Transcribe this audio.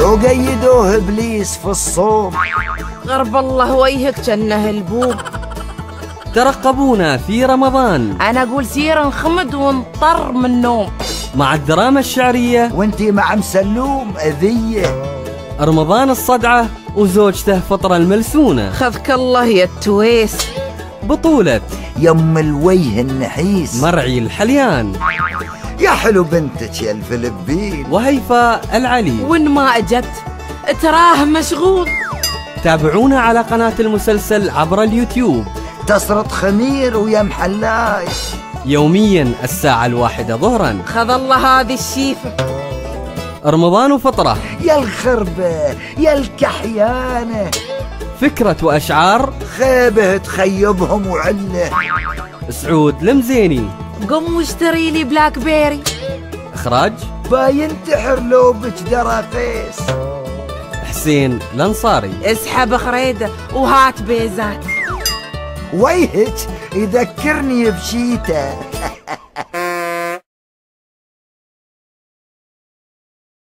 وقيدوه ابليس في الصوم. غرب الله وجهك جنه البوب. ترقبونا في رمضان. انا اقول سير نخمد ونطر من النوم مع الدراما الشعرية وانتي مع مسلوم أذية. رمضان الصدعة وزوجته فطرة الملسونة. خذك الله يا التويس. بطولة يم الوجه النحيس مرعي الحليان، يا حلو بنتك يا الفلبين، وهيفاء العلي. وين ما اجت تراه مشغول. تابعونا على قناة المسلسل عبر اليوتيوب. تسرط خمير ويا محلاي يوميا الساعة 1 ظهرا. خذ الله هذه الشيفة. رمضان وفطرة، يا الخربة يا الكحيانة، فكرة وأشعار خيبه تخيبهم وعله. سعود المزيني. قم واشتري لي بلاك بيري. إخراج باينتحر لو بجدرافيس. حسين الأنصاري. اسحب خريدة وهات بيزات. ويهك يذكرني بشيته.